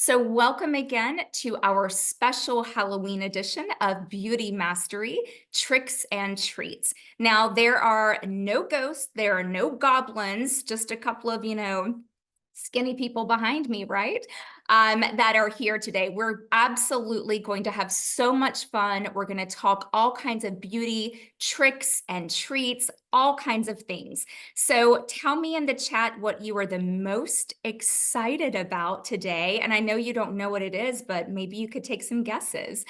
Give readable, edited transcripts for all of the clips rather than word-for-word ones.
So, welcome again to our special Halloween edition of Beauty Mastery Tricks and Treats. Now, there are no ghosts, there are no goblins, just a couple of, skinny people behind me, right? That are here today. We're absolutely going to have so much fun. We're going to talk all kinds of beauty tricks and treats, all kinds of things. So tell me in the chat what you are the most excited about today. And I know you don't know what it is, but maybe you could take some guesses.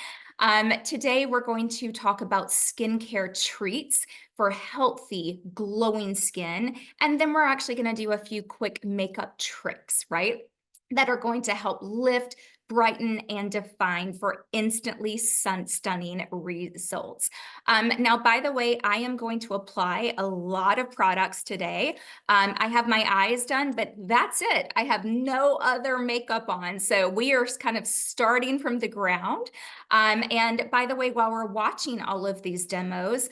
Today, we're going to talk about skincare treats for healthy, glowing skin. And then we're actually going to do a few quick makeup tricks, right? That are going to help lift, brighten, and define for instantly stunning results. Now, by the way, I am going to apply a lot of products today. I have my eyes done, but that's it. I have no other makeup on. So we are kind of starting from the ground. And by the way, while we're watching all of these demos,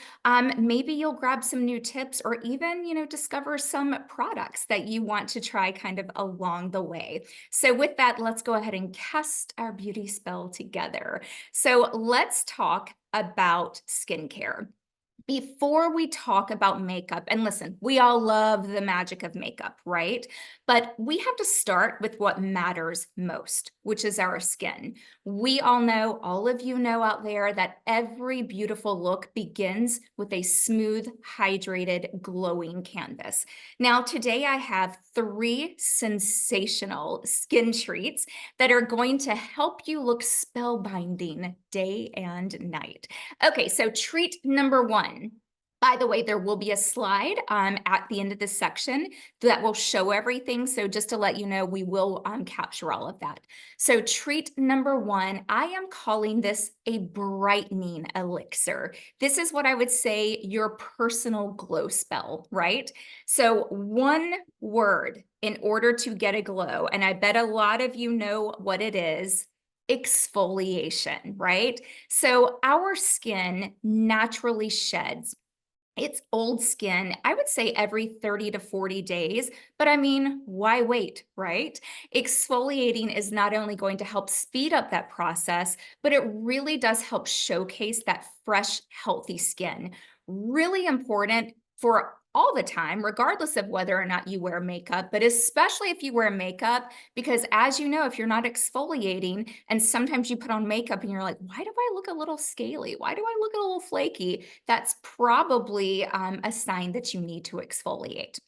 maybe you'll grab some new tips or even, discover some products that you want to try kind of along the way. So with that, let's go ahead and cast our beauty spell together. So let's talk about skincare. Before we talk about makeup, and listen, we all love the magic of makeup, right? But we have to start with what matters most, which is our skin. We all know, all of you know out there, that every beautiful look begins with a smooth, hydrated, glowing canvas. Now, today I have 3 sensational skin treats that are going to help you look spellbinding day and night. Okay, so treat number 1. By the way, there will be a slide at the end of this section that will show everything. So just to let you know, we will capture all of that. So treat number 1, I am calling this a brightening elixir. This is what I would say your personal glow spell, right? So one word in order to get a glow, and I bet a lot of you know what it is: exfoliation, right? So our skin naturally sheds it's old skin, I would say every 30 to 40 days, but I mean, why wait, right? Exfoliating is not only going to help speed up that process, but it really does help showcase that fresh, healthy skin. Really important for all the time, regardless of whether or not you wear makeup, but especially if you wear makeup, because as you know, if you're not exfoliating and sometimes you put on makeup and you're like, why do I look a little scaly? Why do I look a little flaky? That's probably a sign that you need to exfoliate.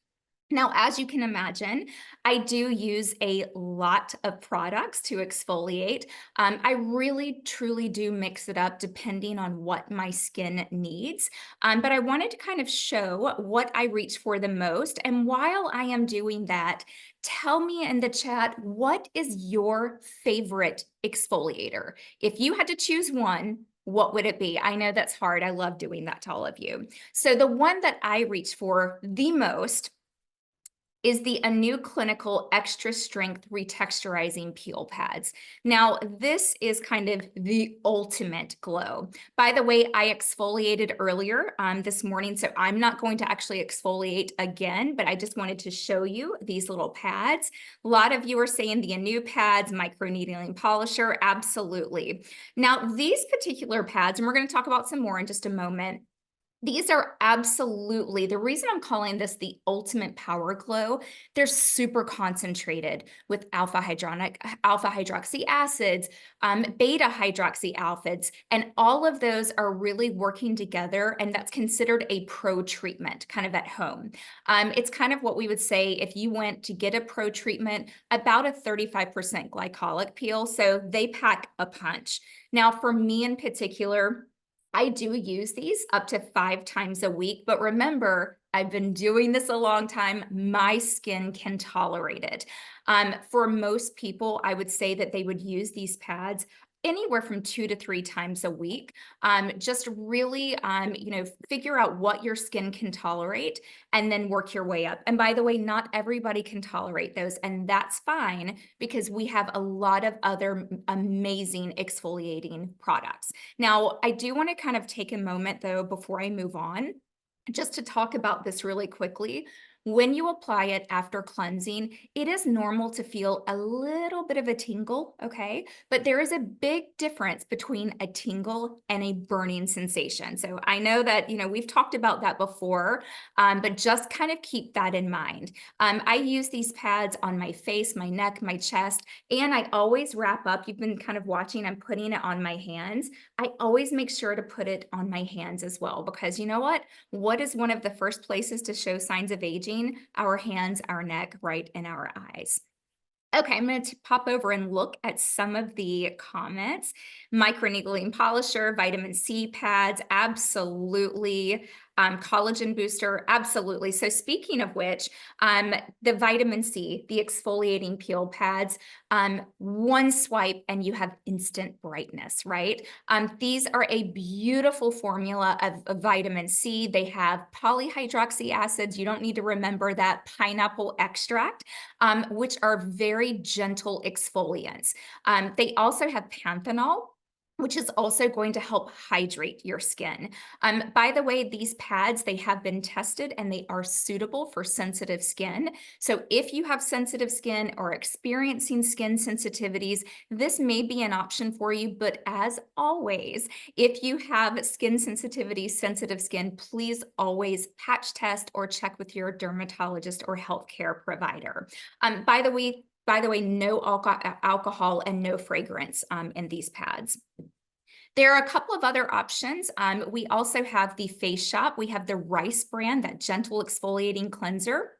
Now, as you can imagine, I do use a lot of products to exfoliate. I really, truly do mix it up depending on what my skin needs. But I wanted to kind of show what I reach for the most. And while I am doing that, tell me in the chat, what is your favorite exfoliator? If you had to choose one, what would it be? I know that's hard. I love doing that to all of you. So the one that I reach for the most is the Anew Clinical Extra Strength Retexturizing Peel Pads. Now, this is kind of the ultimate glow. By the way, I exfoliated earlier this morning, so I'm not going to actually exfoliate again, but I just wanted to show you these little pads. A lot of you are saying the Anew pads, microneedling polisher, absolutely. Now, these particular pads, and we're going to talk about some more in just a moment, these are absolutely the reason I'm calling this the ultimate power glow. They're super concentrated with alpha hydroxy acids, beta hydroxy alphids, and all of those are really working together, and that's considered a pro treatment kind of at home. It's kind of what we would say if you went to get a pro treatment, about a 35% glycolic peel, so they pack a punch. Now, for me in particular, I do use these up to 5 times a week, but remember, I've been doing this a long time. My skin can tolerate it. For most people, I would say that they would use these pads anywhere from 2 to 3 times a week. Just really, figure out what your skin can tolerate and then work your way up. And by the way, not everybody can tolerate those, and that's fine because we have a lot of other amazing exfoliating products. Now, I do want to kind of take a moment though before I move on, just to talk about this really quickly. when you apply it after cleansing, it is normal to feel a little bit of a tingle, okay? But there is a big difference between a tingle and a burning sensation. So I know that, we've talked about that before, but just kind of keep that in mind. I use these pads on my face, my neck, my chest, and I always wrap up. You've been kind of watching, I'm putting it on my hands. I always make sure to put it on my hands as well, because you know what? What is one of the first places to show signs of aging? Our hands, our neck, right, and our eyes. Okay, I'm going to pop over and look at some of the comments. Microneedling polisher, vitamin C pads, absolutely. Collagen booster, absolutely. So speaking of which, the vitamin C, the exfoliating peel pads, one swipe and you have instant brightness, right? These are a beautiful formula of vitamin C. They have polyhydroxy acids. You don't need to remember that. Pineapple extract, which are very gentle exfoliants. They also have panthenol, which is also going to help hydrate your skin. By the way, these pads, they have been tested and they are suitable for sensitive skin. So if you have sensitive skin or experiencing skin sensitivities, this may be an option for you. But as always, if you have skin sensitivity, sensitive skin, please always patch test or check with your dermatologist or healthcare provider. By the way, no alcohol and no fragrance in these pads. There are a couple of other options. We also have the Face Shop. We have the Rice brand, that gentle exfoliating cleanser,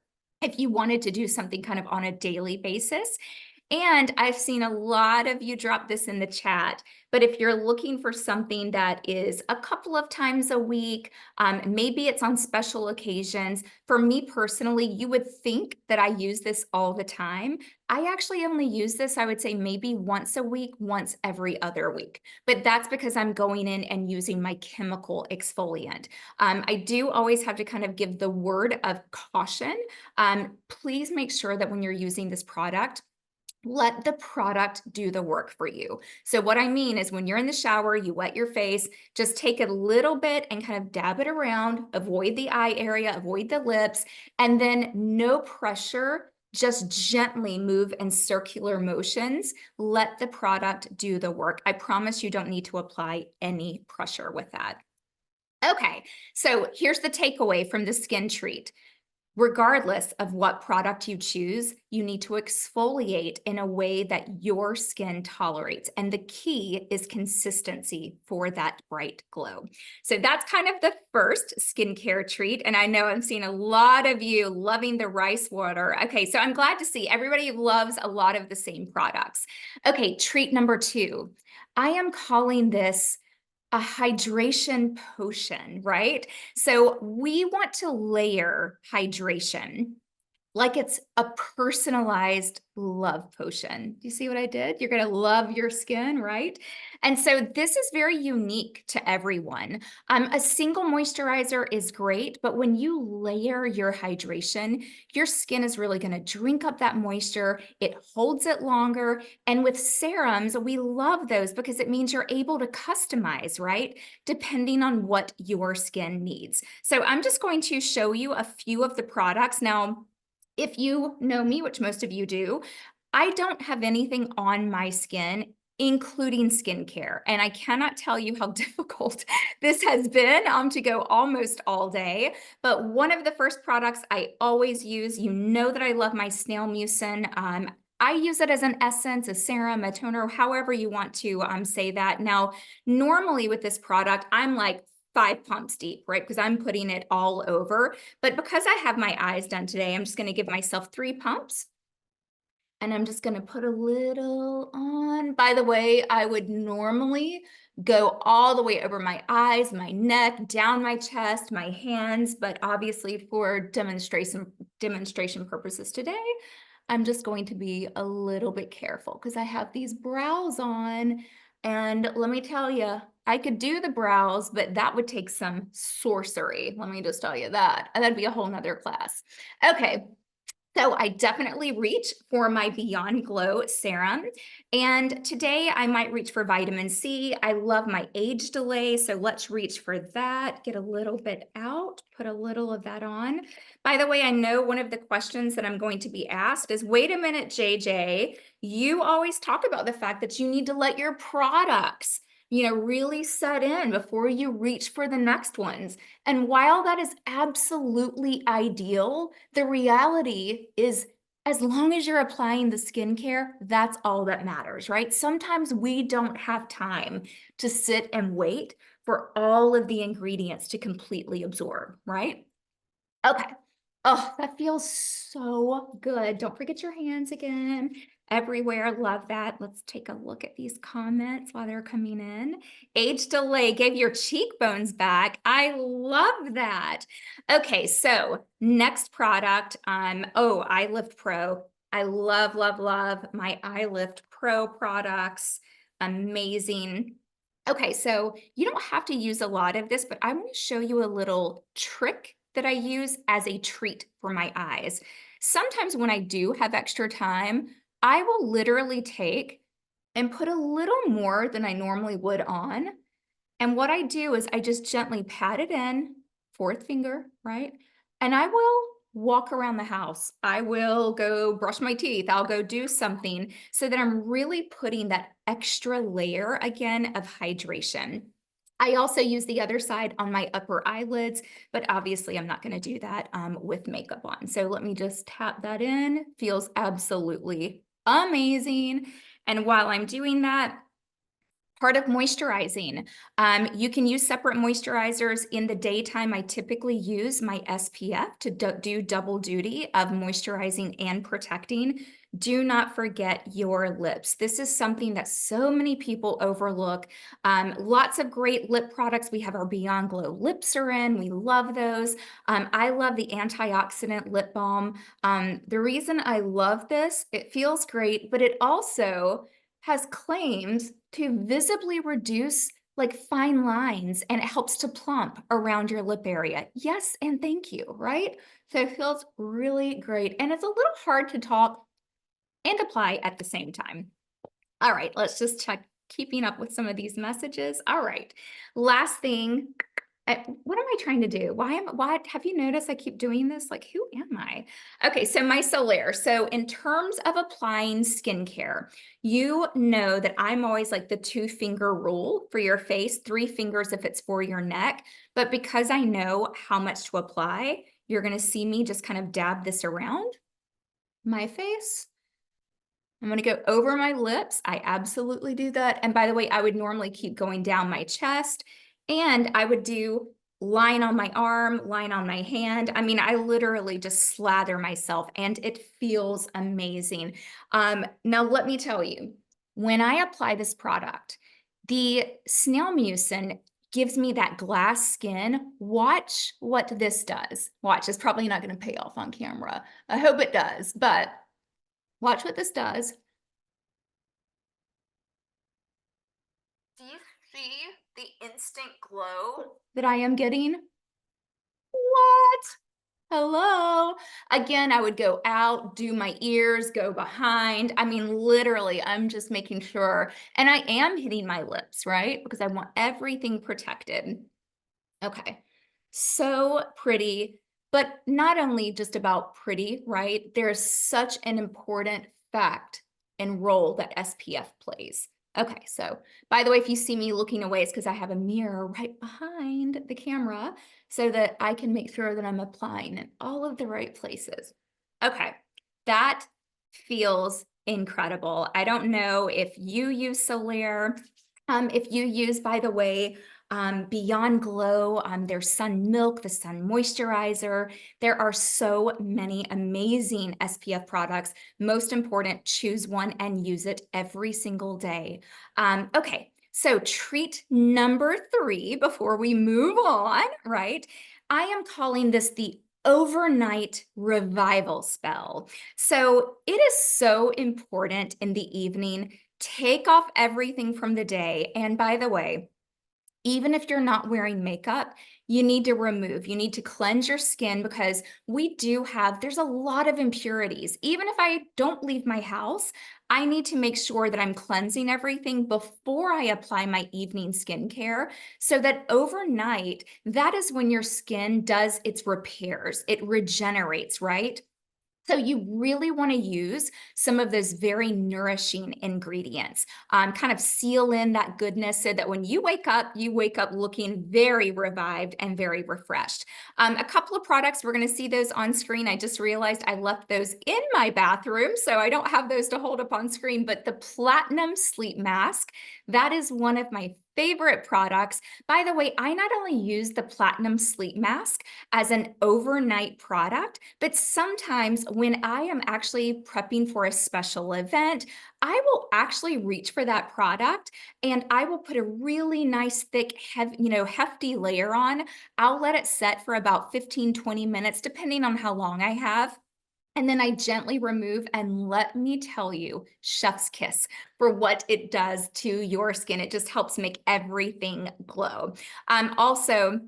if you wanted to do something kind of on a daily basis. And I've seen a lot of you drop this in the chat, but if you're looking for something that is a couple of times a week, maybe it's on special occasions. For me personally, you would think that I use this all the time. I actually only use this, I would say maybe once a week, once every other week. But that's because I'm going in and using my chemical exfoliant. I do always have to kind of give the word of caution. Please make sure that when you're using this product, let the product do the work for you. So what I mean is when you're in the shower, you wet your face, just take a little bit and kind of dab it around, avoid the eye area, avoid the lips, and then no pressure, just gently move in circular motions. Let the product do the work. I promise you don't need to apply any pressure with that. Okay, so here's the takeaway from the skin treat. Regardless of what product you choose, you need to exfoliate in a way that your skin tolerates. And the key is consistency for that bright glow. So that's kind of the first skincare treat. And I know I'm seeing a lot of you loving the rice water. Okay, so I'm glad to see everybody loves a lot of the same products. Okay, treat number 2. I am calling this a hydration potion, right? So we want to layer hydration like it's a personalized love potion. Do you see what I did? You're going to love your skin, right? And so this is very unique to everyone. A single moisturizer is great, but when you layer your hydration, your skin is really going to drink up that moisture. It holds it longer. And with serums, we love those because it means you're able to customize, right? Depending on what your skin needs. So I'm just going to show you a few of the products. Now, if you know me, which most of you do, I don't have anything on my skin, including skincare. And I cannot tell you how difficult this has been to go almost all day. But one of the first products I always use, you know that I love my snail mucin. I use it as an essence, a serum, a toner, however you want to say that. Now, normally with this product, I'm like 5 pumps deep, right? Because I'm putting it all over. But because I have my eyes done today, I'm just going to give myself 3 pumps. And I'm just going to put a little on. By the way, I would normally go all the way over my eyes, my neck, down my chest, my hands. But obviously for demonstration purposes today, I'm just going to be a little bit careful because I have these brows on. And let me tell you, I could do the brows, but that would take some sorcery. Let me just tell you that. And that'd be a whole nother class. Okay. So I definitely reach for my Beyond Glow serum. And today I might reach for vitamin C. I love my age delay, so let's reach for that. Get a little bit out, put a little of that on. By the way, I know one of the questions that I'm going to be asked is, wait a minute, JJ, you always talk about the fact that you need to let your products, really set in before you reach for the next ones. And while that is absolutely ideal, the reality is, as long as you're applying the skincare, that's all that matters, right? Sometimes we don't have time to sit and wait for all of the ingredients to completely absorb, right? Okay. Oh, that feels so good. Don't forget your hands again. Everywhere. Love that. Let's take a look at these comments while they're coming in. Age delay gave your cheekbones back. I love that. Okay, so next product. Eye Lift Pro. I love, love, love my Eye Lift Pro products. Amazing. Okay, so you don't have to use a lot of this, but I'm going to show you a little trick that I use as a treat for my eyes. Sometimes when I do have extra time, I will literally take and put a little more than I normally would on. And what I do is I just gently pat it in, fourth finger, right? And I will walk around the house. I will go brush my teeth. I'll go do something so that I'm really putting that extra layer again of hydration. I also use the other side on my upper eyelids, but obviously I'm not going to do that with makeup on. So let me just tap that in. Feels absolutely amazing. And while I'm doing that, part of moisturizing. You can use separate moisturizers. In the daytime, I typically use my SPF to do double duty of moisturizing and protecting. Do not forget your lips. This is something that so many people overlook. Lots of great lip products. We have our Beyond Glow Lip Serum. We love those. I love the antioxidant lip balm. The reason I love this, it feels great, but it also has claims to visibly reduce like fine lines, and it helps to plump around your lip area. Yes, and thank you, right? So it feels really great. And it's a little hard to talk and apply at the same time. All right, let's just check keeping up with some of these messages. All right, last thing. What am I trying to do? Why have you noticed I keep doing this? Like, who am I? Okay, so my Solaire. So in terms of applying skincare, you know that I'm always like the 2-finger rule for your face, 3 fingers if it's for your neck. But because I know how much to apply, you're gonna see me just kind of dab this around my face. I'm gonna go over my lips. I absolutely do that. And by the way, I would normally keep going down my chest, and I would do line on my arm, line on my hand. I mean, I literally just slather myself and it feels amazing. Now let me tell you, when I apply this product, the snail mucin gives me that glass skin. Watch what this does. Watch, it's probably not gonna pay off on camera. I hope it does, but watch what this does. Do you see the instant glow that I am getting? What? Hello? Again, I would go out, do my ears, go behind. I mean, literally, I'm just making sure. And I am hitting my lips, right? Because I want everything protected. Okay. So pretty, but not only just about pretty, right? There's such an important fact and role that SPF plays. Okay, so by the way, if you see me looking away, it's because I have a mirror right behind the camera so that I can make sure that I'm applying in all of the right places. Okay, that feels incredible. I don't know if you use Solaire, if you use, by the way, Beyond Glow, their Sun Milk, the Sun Moisturizer. There are so many amazing SPF products. Most important, choose one and use it every single day. Okay, so treat number 3 before we move on, right? I am calling this the overnight revival spell. So it is so important in the evening. Take off everything from the day. And by the way, even if you're not wearing makeup, you need to remove. You need to cleanse your skin because there's a lot of impurities. Even if I don't leave my house, I need to make sure that I'm cleansing everything before I apply my evening skincare so that overnight, that is when your skin does its repairs, it regenerates, right? So you really want to use some of those very nourishing ingredients, kind of seal in that goodness so that when you wake up looking very revived and very refreshed. A couple of products, we're going to see those on screen. I just realized I left those in my bathroom, so I don't have those to hold up on screen, but the Platinum Sleep Mask, that is one of my favorite products. By the way, I not only use the Platinum Sleep Mask as an overnight product, but sometimes when I am actually prepping for a special event, I will actually reach for that product and I will put a really nice thick, hefty layer on. I'll let it set for about 15, 20 minutes, depending on how long I have. And then I gently remove, and let me tell you, chef's kiss for what it does to your skin. It just helps make everything glow. Also,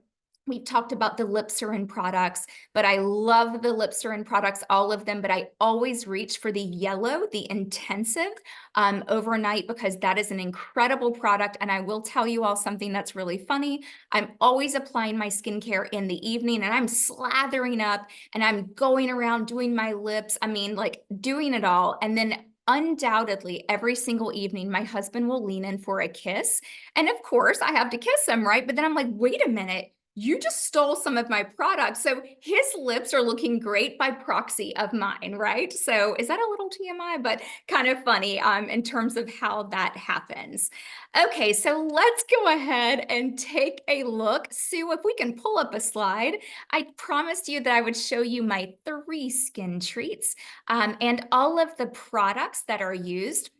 we've talked about the Lipsarin products, but I love the Lipsarin products, all of them, but I always reach for the yellow, the intensive overnight, because that is an incredible product. And I will tell you all something that's really funny. I'm always applying my skincare in the evening and I'm slathering up and I'm going around doing my lips. I mean, like doing it all. And then undoubtedly, every single evening, my husband will lean in for a kiss. And of course, I have to kiss him, right? But then I'm like, wait a minute. You just stole some of my products. So his lips are looking great by proxy of mine, right? So is that a little TMI, but kind of funny in terms of how that happens. Okay, so let's go ahead and take a look. Sue, if we can pull up a slide. I promised you that I would show you my 3 skin treats and all of the products that are used.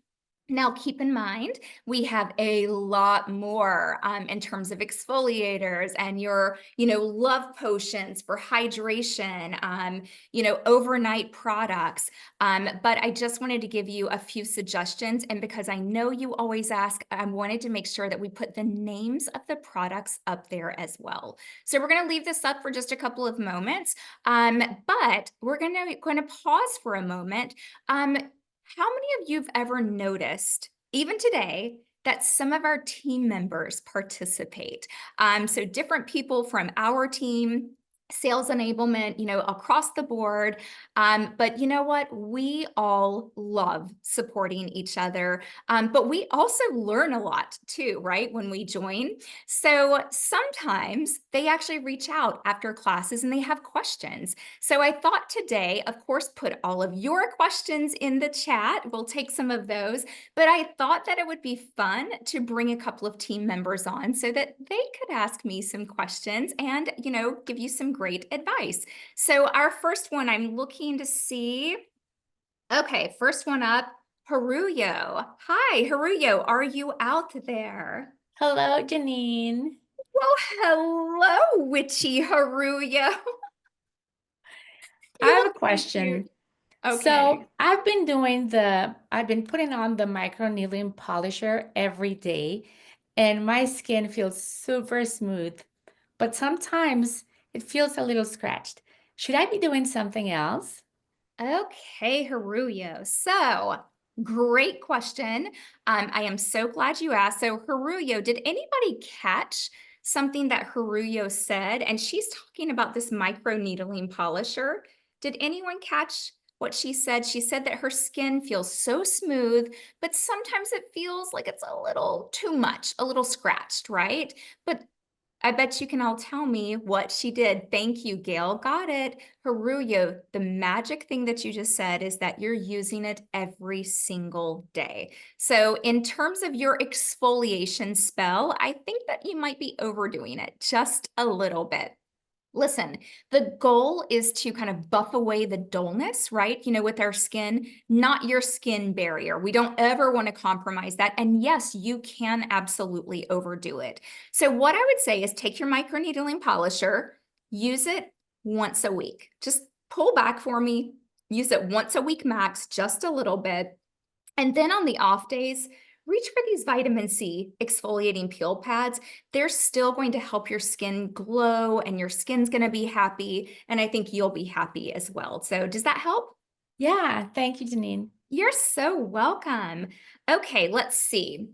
Now, keep in mind, we have a lot more in terms of exfoliators and your, love potions for hydration, overnight products. But I just wanted to give you a few suggestions. And because I know you always ask, I wanted to make sure that we put the names of the products up there as well. So we're going to leave this up for just a couple of moments, but we're going to pause for a moment. How many of you've ever noticed, even today, that some of our team members participate? So different people from our team, sales enablement, across the board. But you know what? We all love supporting each other. But we also learn a lot too, right? When we join. So sometimes they actually reach out after classes and they have questions. So I thought today, of course, put all of your questions in the chat. We'll take some of those, but I thought that it would be fun to bring a couple of team members on so that they could ask me some questions and, give you some great advice. So our first one, I'm looking to see. Okay, first one up, Haruyo. Hi, Haruyo, are you out there? Hello, Janine. Well, hello, witchy Haruyo. I You have look a so cute. question. Okay. So I've been putting on the micro needling polisher every day, and my skin feels super smooth, but sometimes it feels a little scratched. Should I be doing something else? Okay, Haruyo. So, great question. I am so glad you asked. So, Haruyo, did anybody catch something that Haruyo said? And she's talking about this micro needling polisher. Did anyone catch what she said? She said that her skin feels so smooth, but sometimes it feels like it's a little too much, a little scratched, right? But I bet you can all tell me what she did. Thank you, Gail. Got it. Haruyo, the magic thing that you just said is that you're using it every single day. So in terms of your exfoliation spell, I think that you might be overdoing it just a little bit. Listen, the goal is to kind of buff away the dullness, right? With our skin, not your skin barrier. We don't ever want to compromise that. And yes, you can absolutely overdo it. So what I would say is take your microneedling polisher, use it once a week. Just pull back for me, use it once a week max, just a little bit. And then on the off days, reach for these vitamin C exfoliating peel pads. They're still going to help your skin glow and your skin's going to be happy. And I think you'll be happy as well. So does that help? Yeah, thank you, Janine. You're so welcome. Okay, let's see.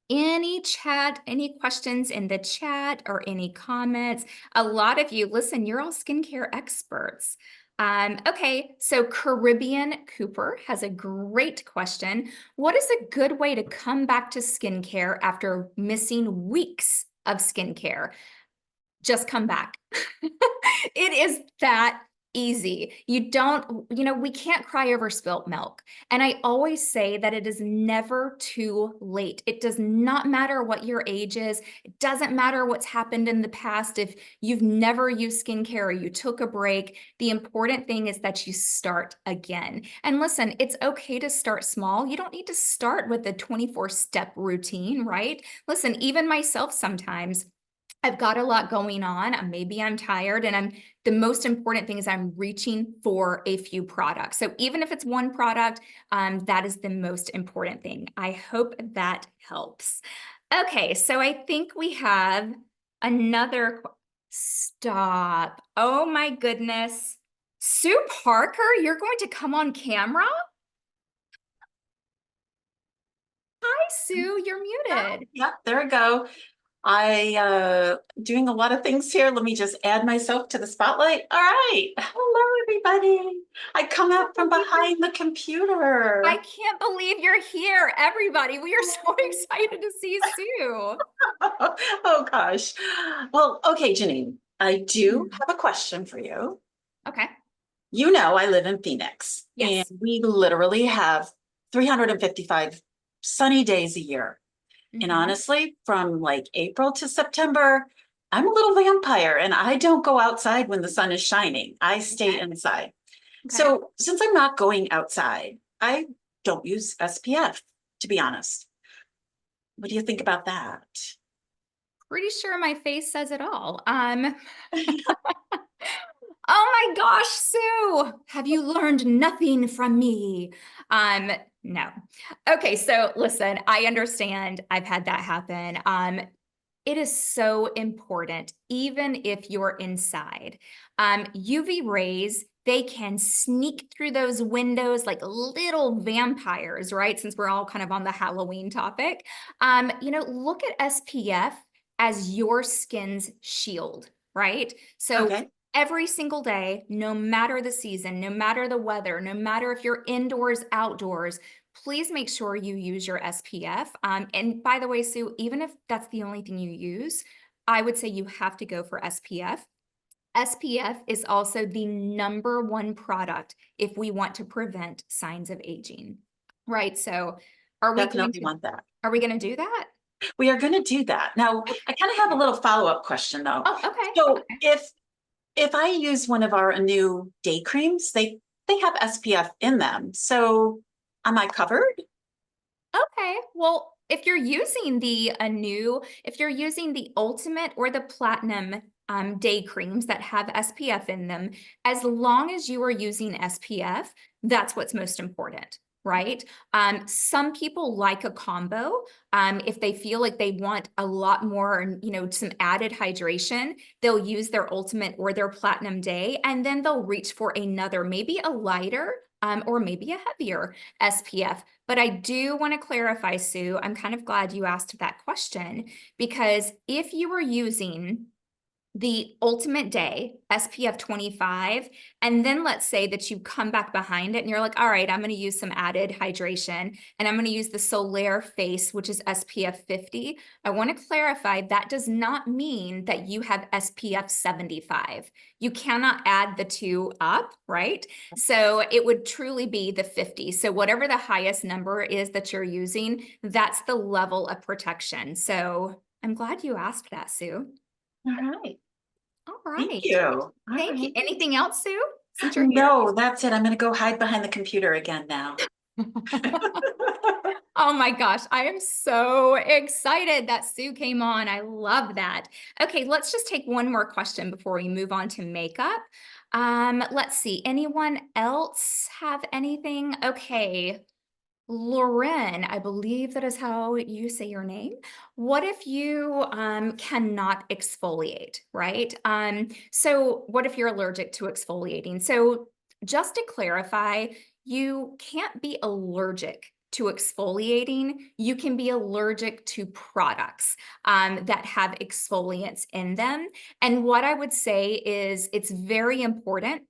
Any questions in the chat or any comments? A lot of you, listen, you're all skincare experts. Okay, so Caribbean Cooper has a great question. What is a good way to come back to skincare after missing weeks of skincare? Just come back. It is that easy. We can't cry over spilt milk. And I always say that it is never too late. It does not matter what your age is. It doesn't matter what's happened in the past. If you've never used skincare or you took a break, the important thing is that you start again. And listen, it's okay to start small. You don't need to start with a 24-step routine, right? Listen, even myself sometimes, I've got a lot going on. Maybe I'm tired, and the most important thing is I'm reaching for a few products. So even if it's one product, that is the most important thing. I hope that helps. Okay, so I think we have another. Stop. Oh my goodness. Sue Parker, you're going to come on camera? Hi, Sue, you're muted. Yep, there we go. Doing a lot of things here. Let me just add myself to the spotlight. All right. Hello, everybody. I come out from behind the computer. I can't believe you're here, everybody. We are so excited to see Sue. Oh, gosh. Well, okay, Janine, I do have a question for you. Okay. You know, I live in Phoenix, Yes. and we literally have 355 sunny days a year. And Mhm. honestly, from like April to September, I'm a little vampire and I don't go outside when the sun is shining. I stay Okay. inside. Okay. So since I'm not going outside, I don't use SPF, to be honest. What do you think about that? Pretty sure my face says it all. Oh my gosh, Sue, have you learned nothing from me? No. Okay, so listen, I understand. I've had that happen. It is so important, even if you're inside. UV rays, they can sneak through those windows like little vampires, right? Since we're all kind of on the Halloween topic. Look at SPF as your skin's shield, right? So Okay. every single day, no matter the season, no matter the weather, no matter if you're indoors, outdoors, please make sure you use your SPF. And by the way, Sue, even if that's the only thing you use, I would say you have to go for SPF. SPF is also the #1 product if we want to prevent signs of aging, right? So Definitely want that. are we going to do that? We are going to do that. Now, I kind of have a little follow-up question though. Oh, okay. So Okay. if I use one of our new day creams, they have SPF in them. So am I covered? Okay, well, if you're using if you're using the Ultimate or the Platinum day creams that have SPF in them, as long as you are using SPF, that's what's most important, right? Some people like a combo. If they feel like they want a lot more, some added hydration, they'll use their Ultimate or their Platinum Day, and then they'll reach for another, maybe a lighter, or maybe a heavier SPF. But I do want to clarify, Sue, I'm kind of glad you asked that question, because if you were using the Ultimate Day SPF 25, and then let's say that you come back behind it and you're like, all right, I'm going to use some added hydration and I'm going to use the Solaire Face, which is SPF 50. I want to clarify that does not mean that you have SPF 75. You cannot add the two up, right? So it would truly be the 50. So whatever the highest number is that you're using, that's the level of protection. So I'm glad you asked that, Sue. All right. All Thank right. you. All Thank you. right. Anything else, Sue, since you're here? No, that's it. I'm going to go hide behind the computer again now. Oh my gosh, I am so excited that Sue came on. I love that. Okay, let's just take one more question before we move on to makeup. Let's see. Anyone else have anything? Okay. Lauren, I believe that is how you say your name. What if you cannot exfoliate, right? So what if you're allergic to exfoliating? So just to clarify, you can't be allergic to exfoliating. You can be allergic to products that have exfoliants in them. And what I would say is it's very important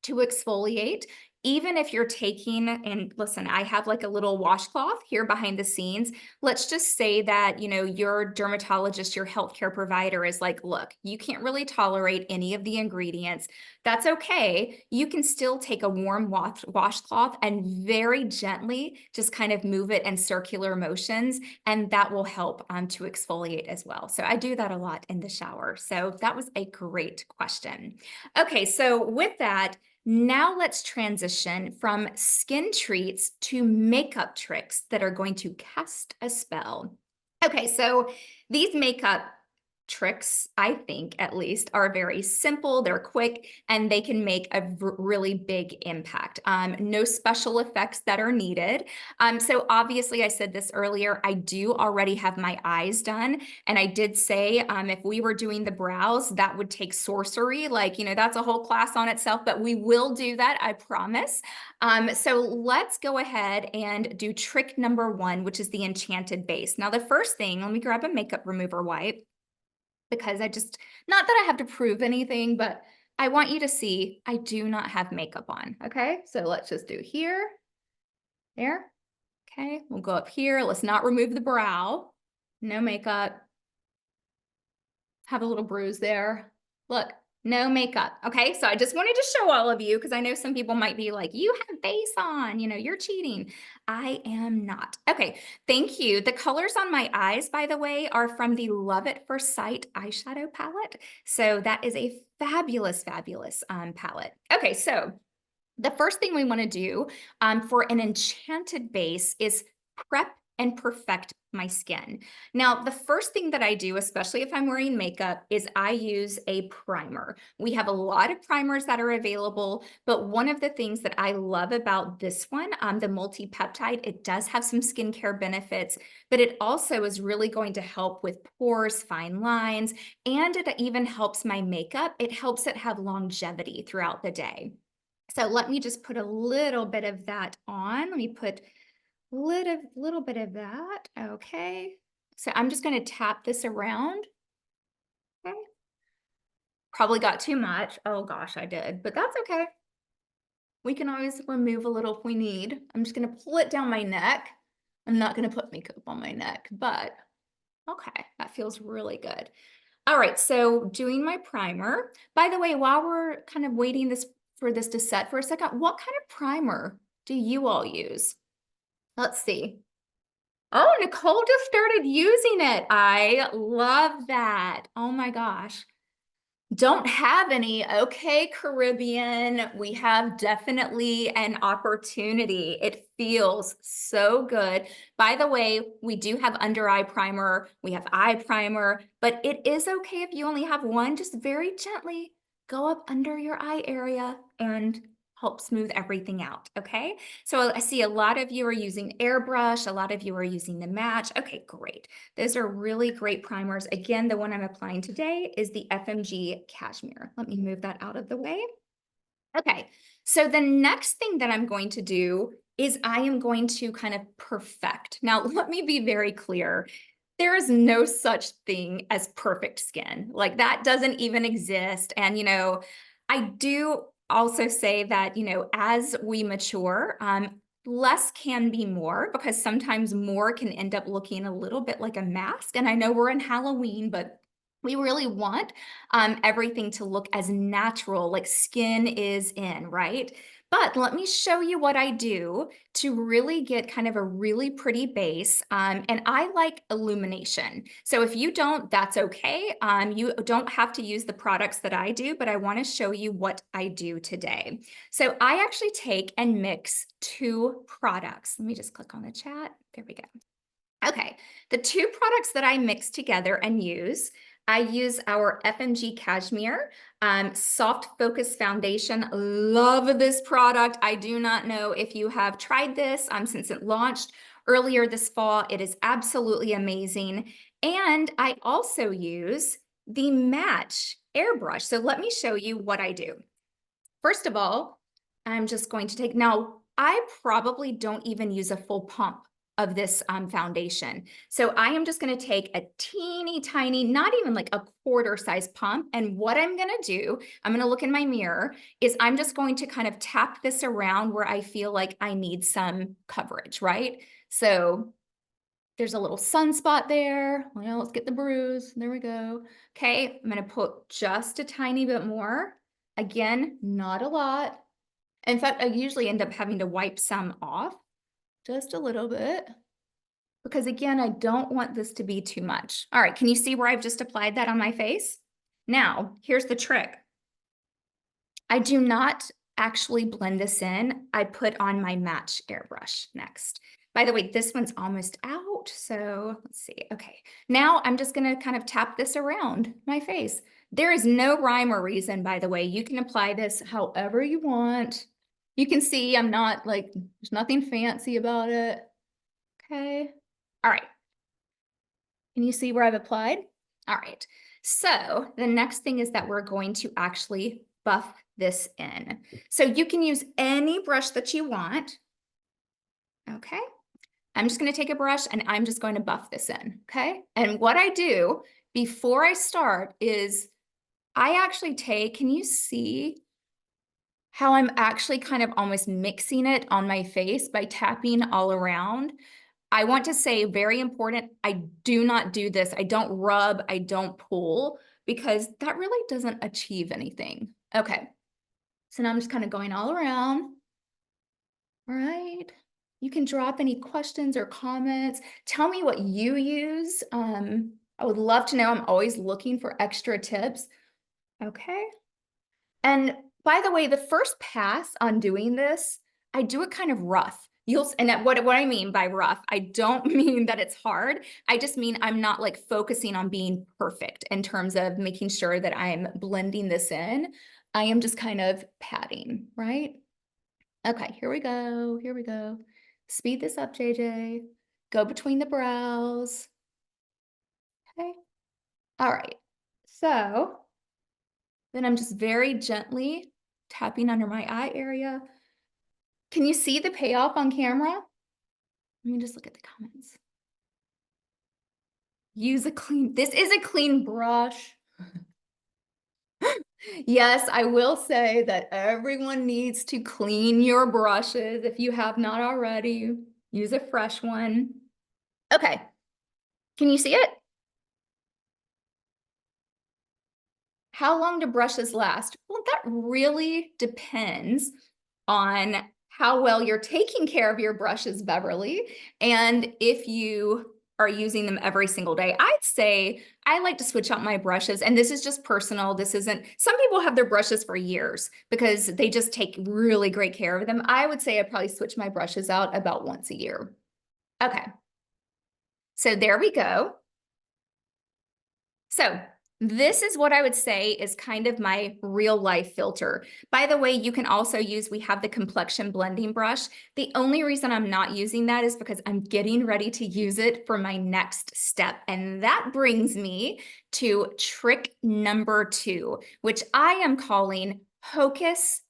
to exfoliate, even if you're taking, and listen, I have like a little washcloth here behind the scenes. Let's just say that, your dermatologist, your healthcare provider is like, look, you can't really tolerate any of the ingredients. That's okay. You can still take a warm washcloth and very gently just kind of move it in circular motions, and that will help to exfoliate as well. So I do that a lot in the shower. So that was a great question. Okay, so with that, now let's transition from skin treats to makeup tricks that are going to cast a spell. Okay, so these makeup tricks, I think at least, are very simple, they're quick, and they can make a really big impact. No special effects that are needed. So obviously, I said this earlier, I do already have my eyes done. And I did say if we were doing the brows, that would take sorcery. Like, that's a whole class on itself, but we will do that, I promise. So let's go ahead and do trick number 1, which is the enchanted base. Now, the first thing, let me grab a makeup remover wipe, because not that I have to prove anything, but I want you to see I do not have makeup on, okay? So let's just do here, there, okay? We'll go up here. Let's not remove the brow. No makeup. Have a little bruise there. Look, no makeup, okay? So I just wanted to show all of you, because I know some people might be like, you have base on, you're cheating. I am not. Okay, thank you. The colors on my eyes, by the way, are from the Love at First Sight eyeshadow palette. So that is a fabulous, fabulous palette. Okay, so the first thing we want to do for an enchanted base is prep and perfect my skin. Now, the first thing that I do, especially if I'm wearing makeup, is I use a primer. We have a lot of primers that are available, but one of the things that I love about this one, the multi-peptide, it does have some skincare benefits, but it also is really going to help with pores, fine lines, and it even helps my makeup. It helps it have longevity throughout the day. So let me just put a little bit of that on. Let me put little bit of that. Okay. So I'm just going to tap this around. Okay. Probably got too much. Oh gosh, I did, but that's okay. We can always remove a little if we need. I'm just going to pull it down my neck. I'm not going to put makeup on my neck, but okay, that feels really good. All right, so doing my primer. By the way, while we're kind of waiting for this to set for a second, what kind of primer do you all use? Let's see. Oh, Nicole just started using it. I love that. Oh my gosh. Don't have any. Okay, Caribbean, we have definitely an opportunity. It feels so good. By the way, we do have under eye primer, we have eye primer, but it is okay if you only have one. Just very gently go up under your eye area and help smooth everything out, okay? So I see a lot of you are using Airbrush, a lot of you are using the Match. Okay, great. Those are really great primers. Again, the one I'm applying today is the FMG Cashmere. Let me move that out of the way. Okay, so the next thing that I'm going to do is I am going to kind of perfect. Now, let me be very clear. There is no such thing as perfect skin. Like that doesn't even exist. And, I do also say that, as we mature, less can be more, because sometimes more can end up looking a little bit like a mask. And I know we're in Halloween, but we really want everything to look as natural, like skin is in, right? But let me show you what I do to really get kind of a really pretty base. And I like illumination. So if you don't, that's okay. You don't have to use the products that I do, but I want to show you what I do today. So I actually take and mix 2 products. Let me just click on the chat. There we go. Okay, the 2 products that I mix together and use I use our FMG Cashmere Soft Focus Foundation. Love this product. I do not know if you have tried this since it launched earlier this fall. It is absolutely amazing. And I also use the Match airbrush. So let me show you what I do. First of all, I'm just going to take, now I probably don't even use a full pump of this foundation. So I am just going to take a teeny tiny, not even like a quarter size pump. And what I'm going to do, I'm going to look in my mirror, is I'm just going to kind of tap this around where I feel like I need some coverage, right? So there's a little sunspot there. Well, let's get the bruise. There we go. Okay, I'm going to put just a tiny bit more. Again, not a lot. In fact, I usually end up having to wipe some off. Just a little bit, because again, I don't want this to be too much. All right, can you see where I've just applied that on my face? Now, here's the trick. I do not actually blend this in. I put on my Match airbrush next. By the way, this one's almost out, so let's see. Okay, now I'm just gonna kind of tap this around my face. There is no rhyme or reason, by the way. You can apply this however you want. You can see I'm not like, there's nothing fancy about it. Okay. All right. Can you see where I've applied? All right. So the next thing is that we're going to actually buff this in. So you can use any brush that you want. Okay. I'm just going to take a brush and I'm just going to buff this in. Okay. And what I do before I start is I actually take, can you see how I'm actually kind of almost mixing it on my face by tapping all around? I want to say, very important, I do not do this. I don't rub, I don't pull, because that really doesn't achieve anything. Okay, so now I'm just kind of going all around. All right, you can drop any questions or comments. Tell me what you use. I would love to know. I'm always looking for extra tips. Okay. And by the way, the first pass on doing this, I do it kind of rough. What I mean by rough, I don't mean that it's hard. I just mean I'm not like focusing on being perfect in terms of making sure that I'm blending this in. I am just kind of patting, right? Okay, here we go. Here we go. Speed this up, JJ. Go between the brows. Okay. All right. So then I'm just very gently tapping under my eye area. Can you see the payoff on camera? Let me just look at the comments. This is a clean brush. Yes, I will say that everyone needs to clean your brushes. If you have not already, use a fresh one. Okay, can you see it? How long do brushes last? Well, that really depends on how well you're taking care of your brushes, Beverly, and if you are using them every single day. I'd say I like to switch out my brushes, and this is just personal. This isn't, some people have their brushes for years because they just take really great care of them. I would say I probably switch my brushes out about once a year. Okay, so there we go. So this is what I would say is kind of my real life filter. By the way, you can also use, we have the complexion blending brush. The only reason I'm not using that is because I'm getting ready to use it for my next step. And that brings me to trick number 2, which I am calling Hocus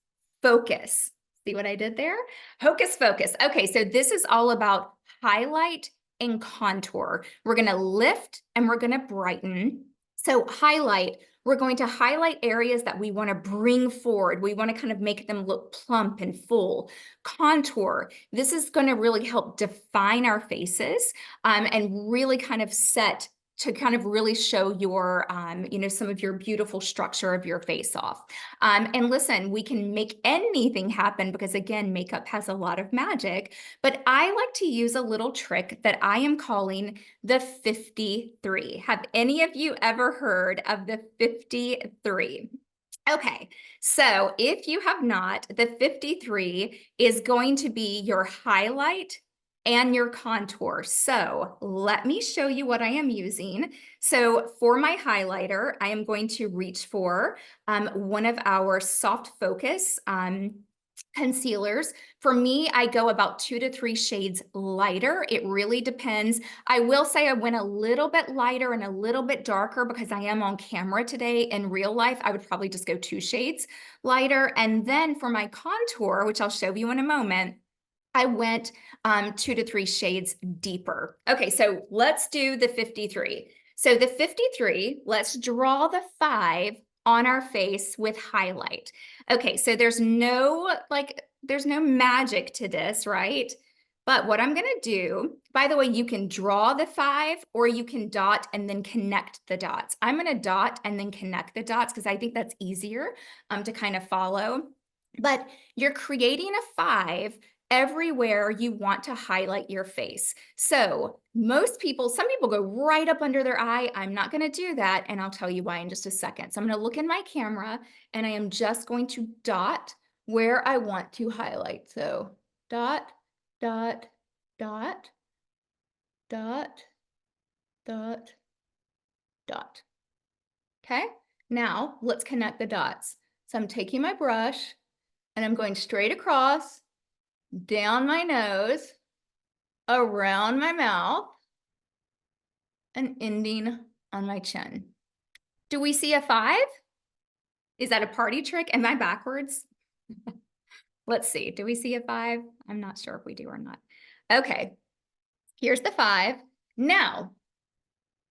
Focus. See what I did there? Hocus Focus. Okay, so this is all about highlight and contour. We're gonna lift and we're gonna brighten. So highlight, we're going to highlight areas that we want to bring forward. We want to kind of make them look plump and full. Contour, this is going to really help define our faces and really kind of set to kind of really show your, some of your beautiful structure of your face off. And listen, we can make anything happen because again, makeup has a lot of magic, but I like to use a little trick that I am calling the 53. Have any of you ever heard of the 53? Okay, so if you have not, the 53 is going to be your highlight and your contour. So let me show you what I am using. So for my highlighter, I am going to reach for one of our soft focus concealers. For me, I go about 2 to 3 shades lighter. It really depends. I will say I went a little bit lighter and a little bit darker because I am on camera today. In real life, I would probably just go 2 shades lighter. And then for my contour, which I'll show you in a moment, I went 2 to 3 shades deeper. Okay, so let's do the 53. So the 53, let's draw the 5 on our face with highlight. Okay, so there's no magic to this, right? But what I'm gonna do, by the way, you can draw the 5 or you can dot and then connect the dots. I'm gonna dot and then connect the dots because I think that's easier to kind of follow. But you're creating a 5 everywhere you want to highlight your face. So some people go right up under their eye. I'm not going to do that. And I'll tell you why in just a second. So I'm going to look in my camera and I am just going to dot where I want to highlight. So dot, dot, dot, dot, dot, dot. Okay. Now let's connect the dots. So I'm taking my brush and I'm going straight across, down my nose, around my mouth, and ending on my chin. Do we see a 5? Is that a party trick? Am I backwards? Let's see. Do we see a 5? I'm not sure if we do or not. Okay, here's the 5. Now,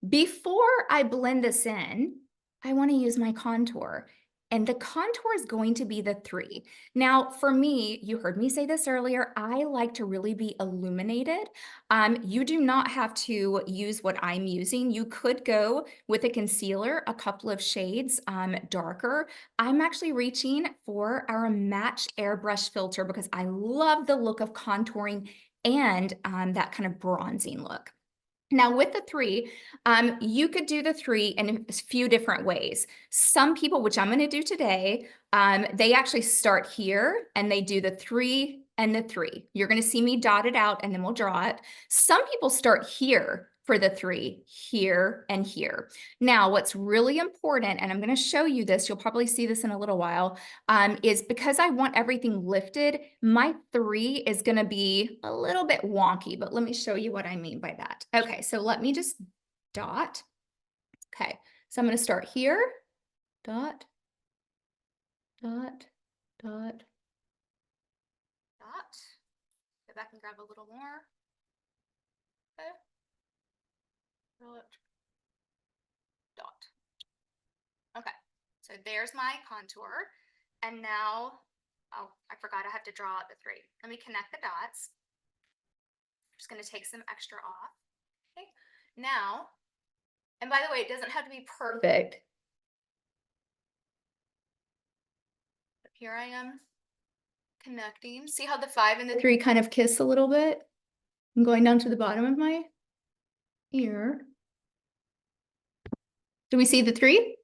before I blend this in, I want to use my contour. And the contour is going to be the 3. Now, for me, you heard me say this earlier, I like to really be illuminated. You do not have to use what I'm using. You could go with a concealer, a couple of shades darker. I'm actually reaching for our Match Airbrush filter because I love the look of contouring and that kind of bronzing look. Now with the 3, you could do the 3 in a few different ways. Some people, which I'm going to do today, they actually start here and they do the 3 and the 3. You're going to see me dot it out and then we'll draw it. Some people start here for the 3, here and here. Now, what's really important, and I'm going to show you this, you'll probably see this in a little while, is because I want everything lifted, my 3 is going to be a little bit wonky, but let me show you what I mean by that. Okay, so let me just dot. Okay, so I'm going to start here, dot, dot, dot, dot. Go back and grab a little more. Okay. Dot, dot. Okay, so there's my contour. And now, oh, I forgot I have to draw out the 3. Let me connect the dots. I'm just going to take some extra off. Okay, now, and by the way, it doesn't have to be perfect. But here I am connecting. See how the 5 and the 3 kind of kiss a little bit? I'm going down to the bottom of my ear. Do we see the 3?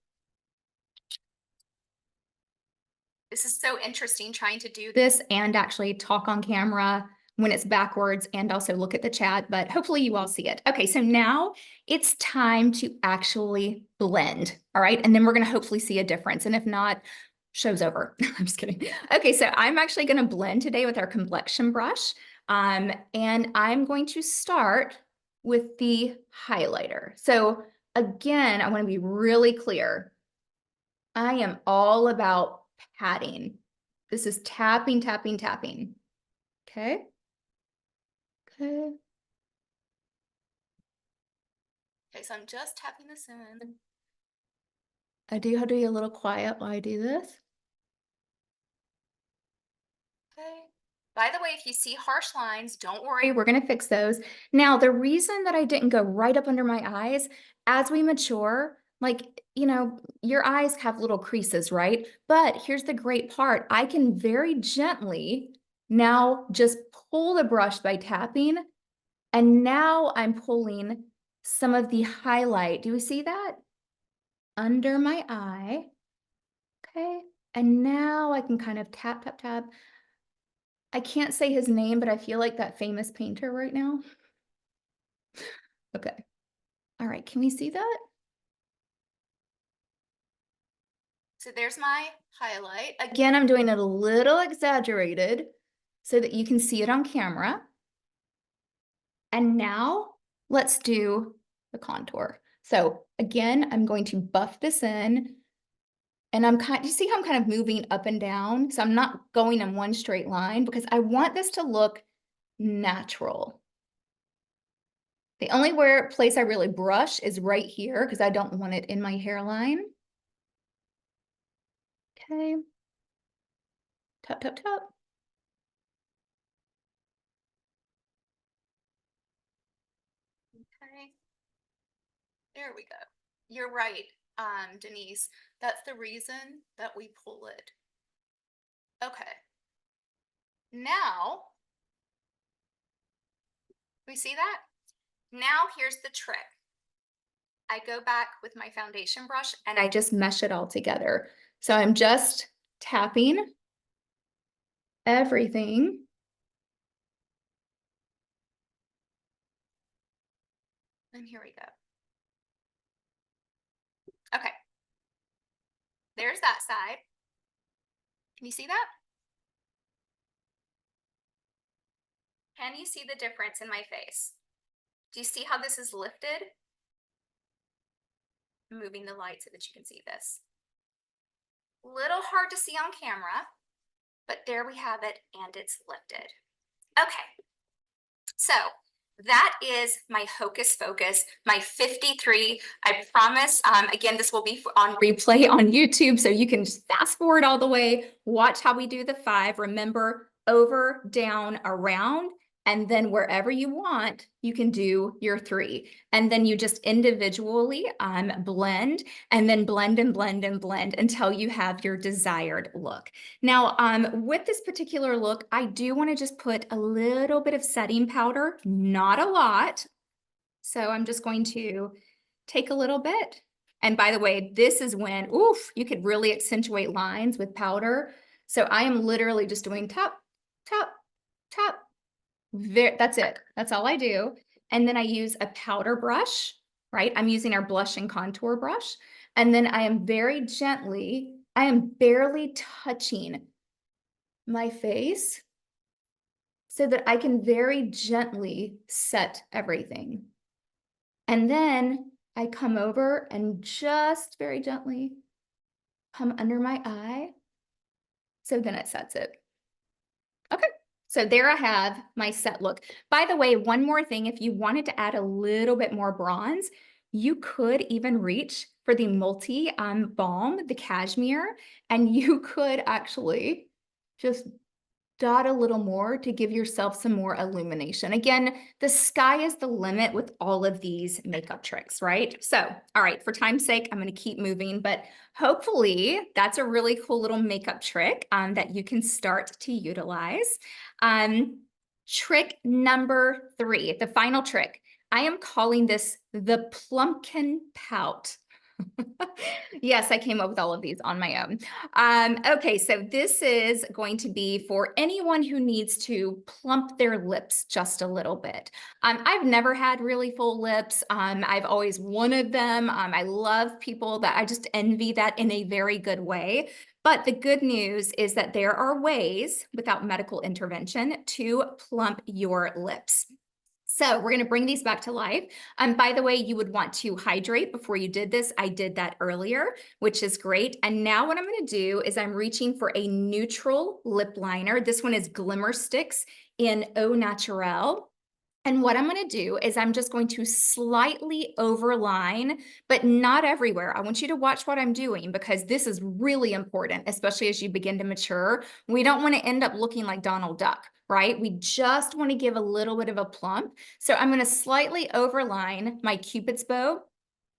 This is so interesting trying to do this and actually talk on camera when it's backwards and also look at the chat, but hopefully you all see it. Okay, so now it's time to actually blend, all right? And then we're gonna hopefully see a difference. And if not, show's over. I'm just kidding. Okay, so I'm actually gonna blend today with our complexion brush. And I'm going to start with the highlighter. So again, I wanna be really clear. I am all about patting. This is tapping, tapping, tapping. Okay. Okay. Okay, so I'm just tapping this in. I do have to be a little quiet while I do this. Okay. By the way, if you see harsh lines, don't worry, we're gonna fix those. Now, the reason that I didn't go right up under my eyes, as we mature, like, you know, your eyes have little creases, right? But here's the great part. I can very gently now just pull the brush by tapping, and now I'm pulling some of the highlight. Do you see that? Under my eye. Okay. And now I can kind of tap, tap, tap I can't say his name, but I feel like that famous painter right now. Okay. All right, can we see that? So there's my highlight. Again, I'm doing it a little exaggerated so that you can see it on camera. And now let's do the contour. So again, I'm going to buff this in, and you see how I'm kind of moving up and down? So I'm not going in one straight line because I want this to look natural. The only place I really brush is right here because I don't want it in my hairline. Okay. Tap, tap, tap. Okay. There we go. You're right, Denise. That's the reason that we pull it. Okay. Now, we see that? Now here's the trick. I go back with my foundation brush and I just mesh it all together. So I'm just tapping everything. And here we go. Okay. There's that side. Can you see that? Can you see the difference in my face? Do you see how this is lifted? I'm moving the light so that you can see this. Little hard to see on camera, but there we have it, and it's lifted. Okay, so that is my Hocus Focus, my 53. I promise, again, this will be on replay on YouTube, so you can just fast forward all the way, watch how we do the 5. Remember, over, down, around, and then wherever you want, you can do your 3. And then you just individually blend, and then blend and blend and blend until you have your desired look. Now, with this particular look, I do want to just put a little bit of setting powder, not a lot. So I'm just going to take a little bit. And by the way, this is when, oof, you could really accentuate lines with powder. So I am literally just doing tap, tap, tap. That's it. That's all I do. And then I use a powder brush, right? I'm using our blush and contour brush. And then I am very gently, I am barely touching my face so that I can very gently set everything. And then I come over and just very gently come under my eye. So then it sets it. Okay. So there I have my set look. By the way, one more thing, if you wanted to add a little bit more bronze, you could even reach for the multi balm, the cashmere, and you could actually just dot a little more to give yourself some more illumination. Again, the sky is the limit with all of these makeup tricks, right? So, all right, for time's sake, I'm going to keep moving, but hopefully that's a really cool little makeup trick that you can start to utilize. Trick number 3, the final trick. I am calling this the Plumpkin Pout. Yes, I came up with all of these on my own. Okay, so this is going to be for anyone who needs to plump their lips just a little bit. I've never had really full lips. I've always wanted them. I love people that I just envy that in a very good way. But the good news is that there are ways without medical intervention to plump your lips. So we're going to bring these back to life. By the way, you would want to hydrate before you did this. I did that earlier, which is great. And now what I'm going to do is I'm reaching for a neutral lip liner. This one is Glimmer Sticks in Au Naturel. And what I'm going to do is I'm just going to slightly overline, but not everywhere. I want you to watch what I'm doing because this is really important, especially as you begin to mature. We don't want to end up looking like Donald Duck, right? We just want to give a little bit of a plump. So I'm going to slightly overline my Cupid's bow.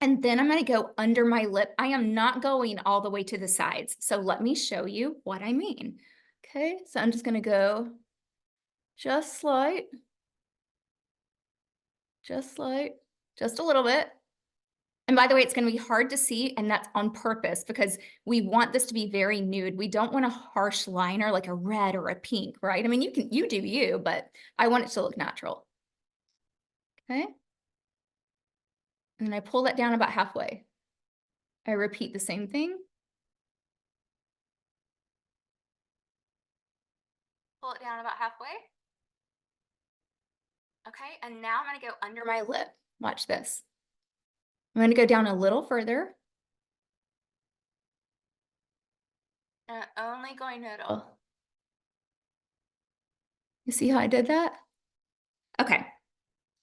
And then I'm going to go under my lip. I am not going all the way to the sides. So let me show you what I mean. Okay, so I'm just going to go just slight. Just a little bit. And by the way, it's going to be hard to see, and that's on purpose because we want this to be very nude. We don't want a harsh liner like a red or a pink, right? I mean, you do you, but I want it to look natural. Okay. And then I pull that down about halfway. I repeat the same thing. Pull it down about halfway. Okay, and now I'm going to go under my lip. Watch this. I'm going to go down a little further. And only going middle. You see how I did that? Okay.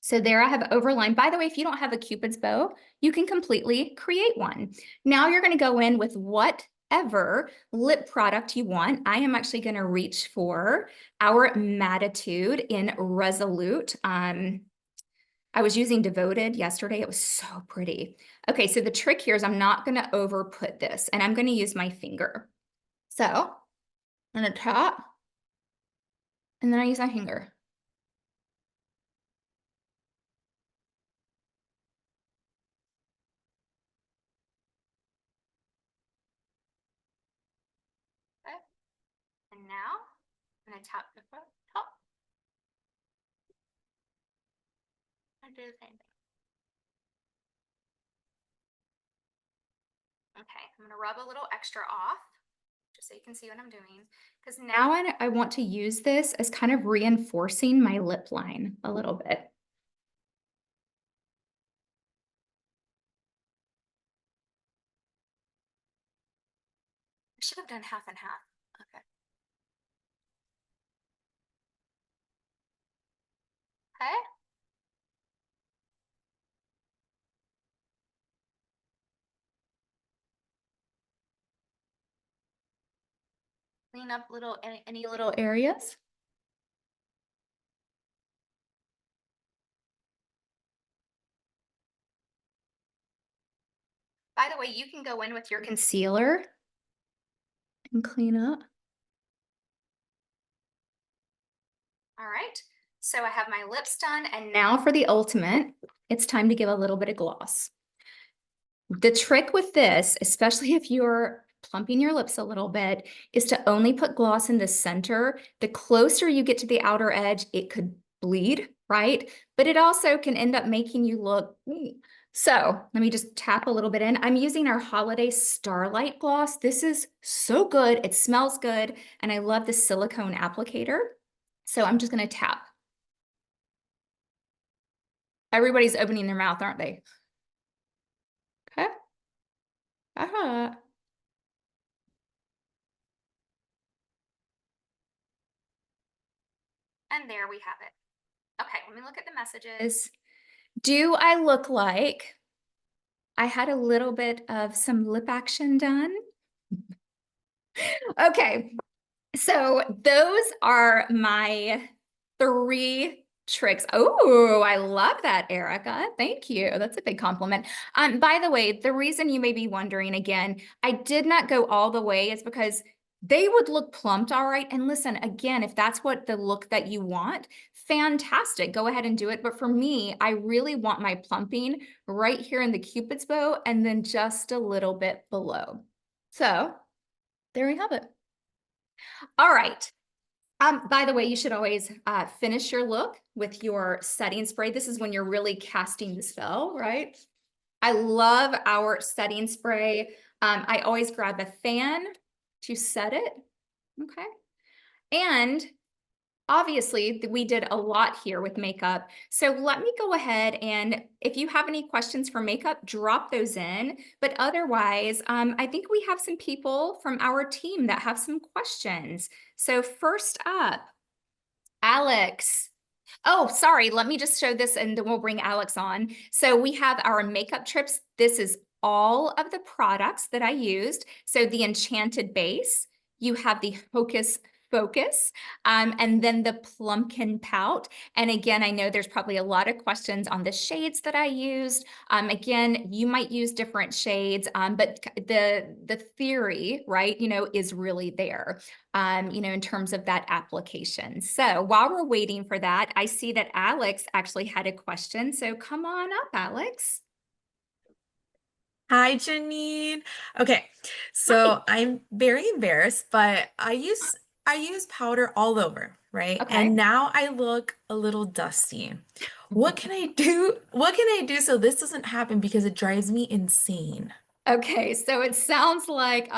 So there I have overline. By the way, if you don't have a Cupid's bow, you can completely create one. Now you're going to go in with whatever lip product you want. I am actually going to reach for our Mattitude in Resolute. I was using Devoted yesterday. It was so pretty. Okay, so the trick here is I'm not going to over put this, and I'm going to use my finger. So I'm going to tap, and then I use my finger. Okay. And now I'm going to tap the top. And do the same thing. Okay, I'm going to rub a little extra off just so you can see what I'm doing. Because now I want to use this as kind of reinforcing my lip line a little bit. I should have done half and half. Okay. Okay. Clean up any little areas. By the way, you can go in with your concealer and clean up. All right, so I have my lips done, and now for the ultimate, it's time to give a little bit of gloss. The trick with this, especially if you're plumping your lips a little bit, is to only put gloss in the center. The closer you get to the outer edge, it could bleed, right? But it also can end up making you look. So let me just tap a little bit in. I'm using our Holiday Starlight Gloss. This is so good. It smells good. And I love the silicone applicator. So I'm just going to tap. Everybody's opening their mouth, aren't they? Okay. And there we have it. Okay, let me look at the messages. Do I look like I had a little bit of some lip action done? Okay, so those are my 3 tricks. Oh, I love that, Erica. Thank you. That's a big compliment. By the way, the reason you may be wondering again, I did not go all the way is because they would look plumped all right. And listen, again, if that's what the look that you want, fantastic. Go ahead and do it. But for me, I really want my plumping right here in the Cupid's bow and then just a little bit below. So there we have it. All right. By the way, you should always finish your look with your setting spray. This is when you're really casting the spell, right? I love our setting spray. I always grab a fan to set it, okay? And obviously, we did a lot here with makeup. So let me go ahead and if you have any questions for makeup, drop those in. But otherwise, I think we have some people from our team that have some questions. So first up, Alex. Oh, sorry. Let me just show this and then we'll bring Alex on. So we have our makeup trips. This is all of the products that I used. So the Enchanted Base, you have the Hocus Focus, and then the Plumpkin Pout. And again, I know there's probably a lot of questions on the shades that I used. Again, you might use different shades, but the theory, right, is really there. In terms of that application. So while we're waiting for that, I see that Alex actually had a question. So come on up, Alex. Hi, Janine. Okay, so I'm very embarrassed, but I use powder all over, right? Okay. And now I look a little dusty. What can I do? What can I do so this doesn't happen because it drives me insane? Okay, so it sounds like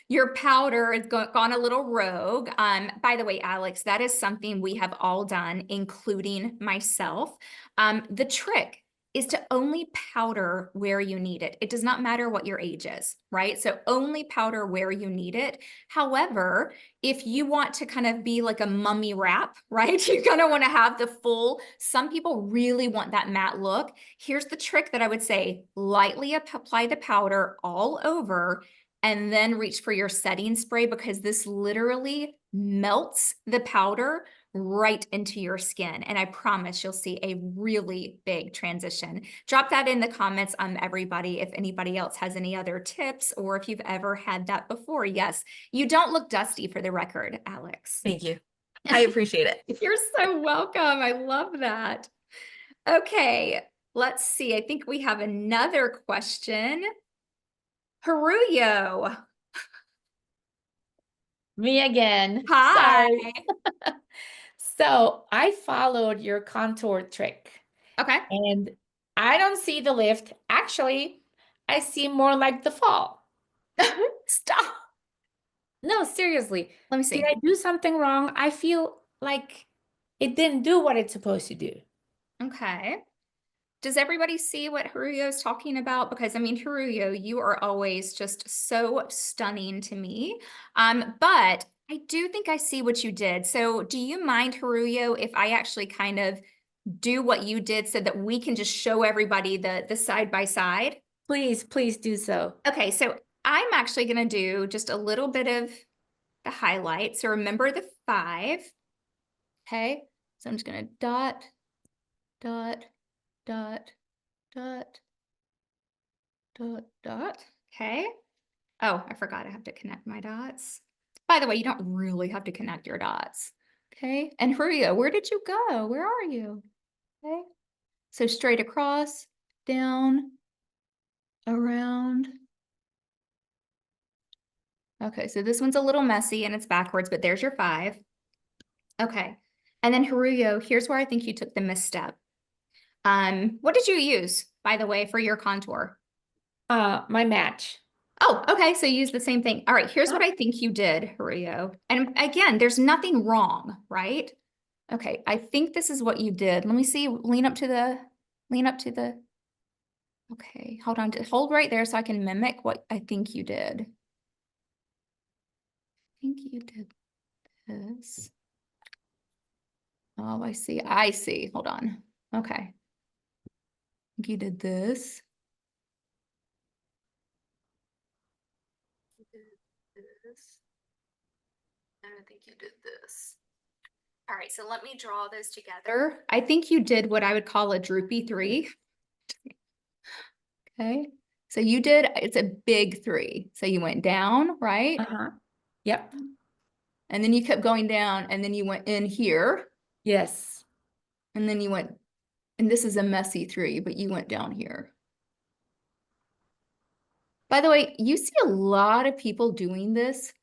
your powder has gone a little rogue. By the way, Alex, that is something we have all done, including myself. The trick is to only powder where you need it. It does not matter what your age is, right? So only powder where you need it. However, if you want to kind of be like a mummy wrap, right? You're gonna want to have the full, some people really want that matte look. Here's the trick that I would say, lightly apply the powder all over and then reach for your setting spray because this literally melts the powder right into your skin. And I promise you'll see a really big transition. Drop that in the comments, everybody, if anybody else has any other tips or if you've ever had that before. Yes, you don't look dusty for the record, Alex. Thank you. I appreciate it. You're so welcome. I love that. Okay, let's see. I think we have another question. Haruyo. Me again. Hi. Sorry. So I followed your contour trick Okay. and I don't see the lift. Actually, I see more like the fall. Stop. No, seriously. Let me see. Did I do something wrong? I feel like it didn't do what it's supposed to do. Okay. Does everybody see what Haruyo is talking about? Because I mean, Haruyo, you are always just so stunning to me. But I do think I see what you did. So do you mind, Haruyo, if I actually kind of do what you did so that we can just show everybody the side by side? Please, please do so. Okay, so I'm actually gonna do just a little bit of the highlight. So remember the 5. Okay, so I'm just gonna dot, dot, dot, dot, dot, dot. Okay. Oh, I forgot I have to connect my dots. By the way, you don't really have to connect your dots. Okay, and Haruyo, where did you go? Where are you? Okay, so straight across, down, around. Okay, so this one's a little messy and it's backwards, but there's your 5. Okay, and then Haruyo, here's where I think you took the misstep. What did you use, by the way, for your contour? My match. Oh, okay, so you use the same thing. All right, here's what I think you did, Haruyo. And again, there's nothing wrong, right? Okay, I think this is what you did. Let me see, lean up to the, okay, hold on, hold right there so I can mimic what I think you did. I think you did this. Oh, I see, hold on. Okay. I think you did this. You did this. And I think you did this. All right, so let me draw those together. I think you did what I would call a droopy 3. Okay, so you did, it's a big 3. So you went down, right? Uh-huh. Yep. And then you kept going down and then you went in here Yes. and then you went, and this is a messy 3, but you went down here. By the way, you see a lot of people doing this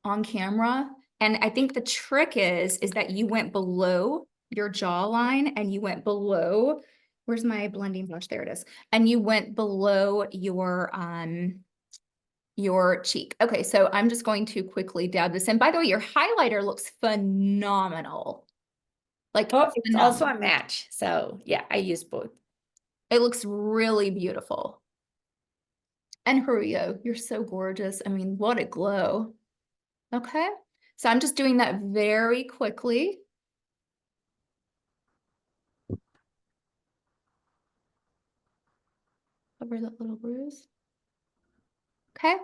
on camera. And I think the trick is that you went below your jawline and you went below, where's my blending brush? There it is. And you went below your cheek. Okay, so I'm just going to quickly dab this in. By the way, your highlighter looks phenomenal. Like, Oh, it's also phenomenal. a match. So yeah, I use both. It looks really beautiful. And Haruyo, you're so gorgeous. I mean, what a glow. Okay, so I'm just doing that very quickly. Cover that little bruise. Okay,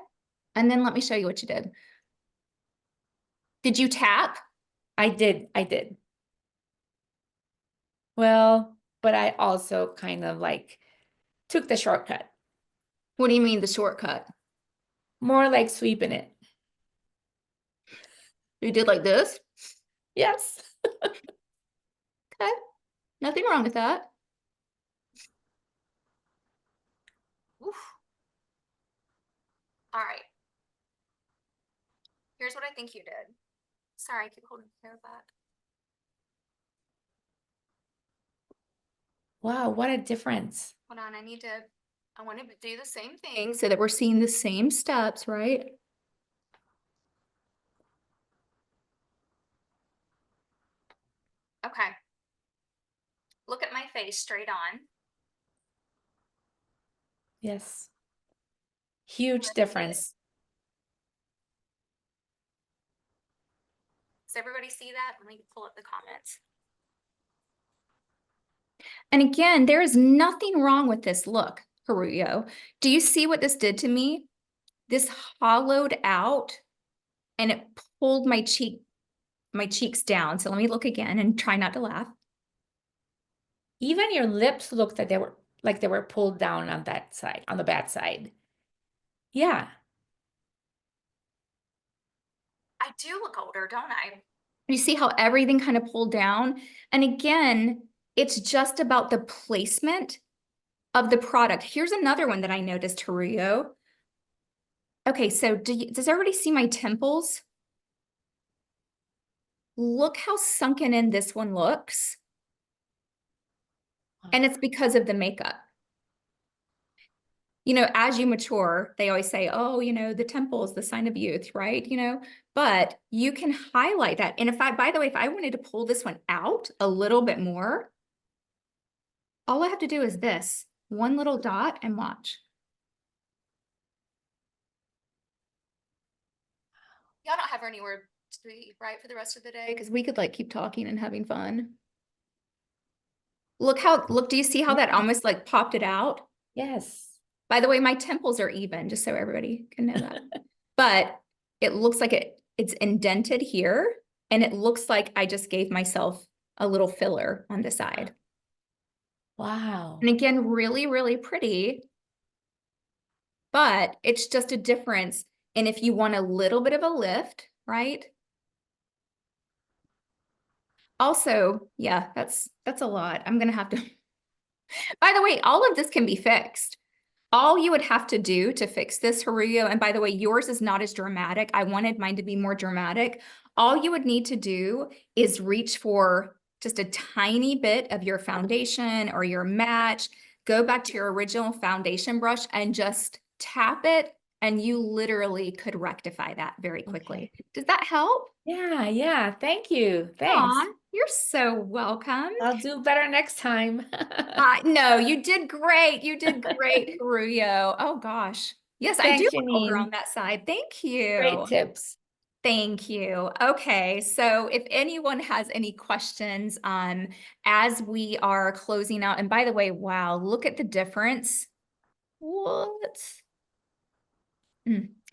and then let me show you what you did. Did you tap? I did. Well, but I also kind of like took the shortcut. What do you mean the shortcut? More like sweeping it. You did like this? Yes. Okay, nothing wrong with that. Oof. All right. Here's what I think you did. Sorry, I keep holding the hair back. Wow, what a difference. Hold on, I want to do the same thing so that we're seeing the same steps, right? Okay. Look at my face straight on. Yes. Huge difference. Does everybody see that? Let me pull up the comments. And again, there is nothing wrong with this look, Haruyo. Do you see what this did to me? This hollowed out and it pulled my cheeks down. So let me look again and try not to laugh. Even your lips looked like they were pulled down on that side, on the bad side. Yeah. I do look older, don't I? You see how everything kind of pulled down? And again, it's just about the placement of the product. Here's another one that I noticed, Haruyo. Okay, so does everybody see my temples? Look how sunken in this one looks. And it's because of the makeup. You know, as you mature, they always say, oh, you know, the temple is the sign of youth, right? You know, but you can highlight that. And by the way, if I wanted to pull this one out a little bit more, all I have to do is this, one little dot and watch. Y'all don't have anywhere to be, right, for the rest of the day? Because we could like keep talking and having fun. Look, do you see how that almost like popped it out? Yes. By the way, my temples are even, just so everybody can know that. But it looks like it's indented here, and it looks like I just gave myself a little filler on the side. Wow. And again, really, really pretty, but it's just a difference. And if you want a little bit of a lift, right? Also, yeah, that's a lot. I'm gonna have to, by the way, all of this can be fixed. All you would have to do to fix this, Haruyo, and by the way, yours is not as dramatic. I wanted mine to be more dramatic. All you would need to do is reach for just a tiny bit of your foundation or your match, go back to your original foundation brush and just tap it, and you literally could rectify that very quickly. Okay. Does that help? Yeah. Thank you. Thanks. Aw, you're so welcome. I'll do better next time. No, you did great. You did great, Haruyo. Oh gosh. Yes, I do Thanks, look older Janine. on that side. Thank you. Great tips. Thank you. Okay, so if anyone has any questions as we are closing out, and by the way, wow, look at the difference. What?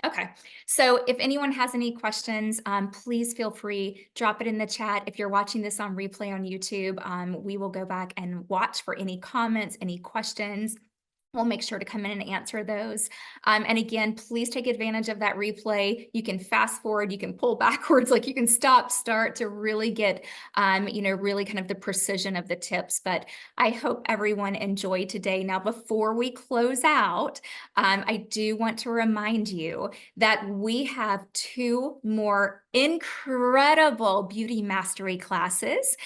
Okay, so if anyone has any questions, please feel free, drop it in the chat. If you're watching this on replay on YouTube, we will go back and watch for any comments, any questions. We'll make sure to come in and answer those. And again, please take advantage of that replay. You can fast forward, you can pull backwards, like you can stop, start to really get, you know, really kind of the precision of the tips. But I hope everyone enjoyed today. Now, before we close out, I do want to remind you that we have 2 more incredible beauty mastery classes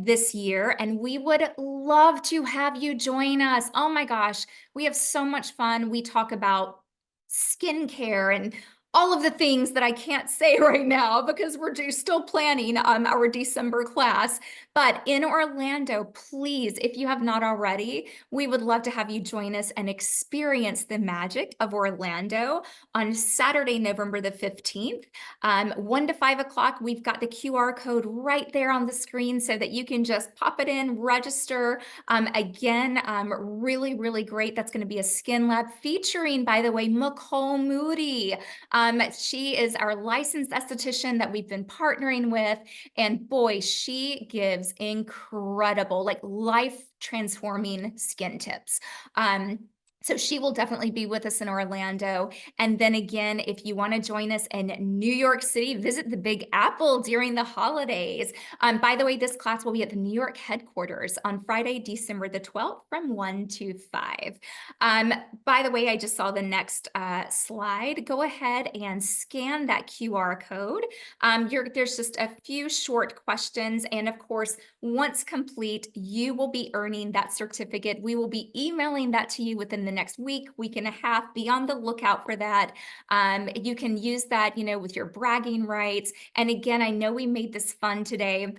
this year, and we would love to have you join us. Oh my gosh, we have so much fun. We talk about skincare and all of the things that I can't say right now because we're still planning our December class. But in Orlando, please, if you have not already, we would love to have you join us and experience the magic of Orlando on Saturday, November the 15th. 1 to 5 o'clock, we've got the QR code right there on the screen so that you can just pop it in, register. Again, really, really great. That's going to be a skin lab featuring, by the way, Nicole Moody. She is our licensed esthetician that we've been partnering with. And boy, she gives incredible, like life transforming skin tips. So she will definitely be with us in Orlando. And then again, if you want to join us in New York City, visit the Big Apple during the holidays. By the way, this class will be at the New York headquarters on Friday, December the 12th from 1 to 5. By the way, I just saw the next slide. Go ahead and scan that QR code. There's just a few short questions. And of course, once complete, you will be earning that certificate. We will be emailing that to you within the next week, week and a half. Be on the lookout for that. You can use that, with your bragging rights. And again, I know we made this fun today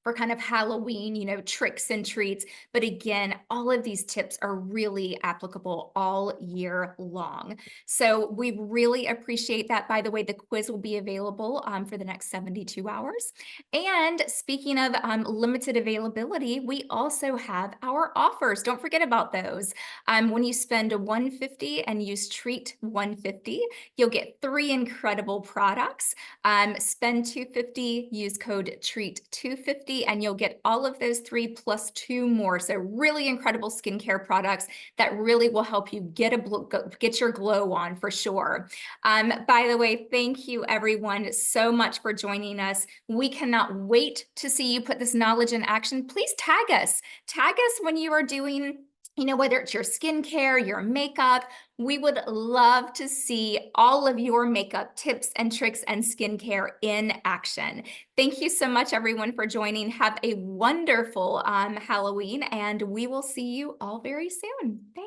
for kind of Halloween, tricks and treats. But again, all of these tips are really applicable all year long. So we really appreciate that. By the way, the quiz will be available for the next 72 hours. And speaking of limited availability, we also have our offers. Don't forget about those. When you spend $150 and use Treat 150, you'll get 3 incredible products. Spend $250, use code Treat 250, and you'll get all of those 3 plus 2 more. So really incredible skincare products that really will help you get your glow on for sure. By the way, thank you everyone so much for joining us. We cannot wait to see you put this knowledge in action. Please tag us. Tag us when you are doing, whether it's your skincare, your makeup. We would love to see all of your makeup tips and tricks and skincare in action. Thank you so much, everyone, for joining. Have a wonderful Halloween, and we will see you all very soon. Thanks.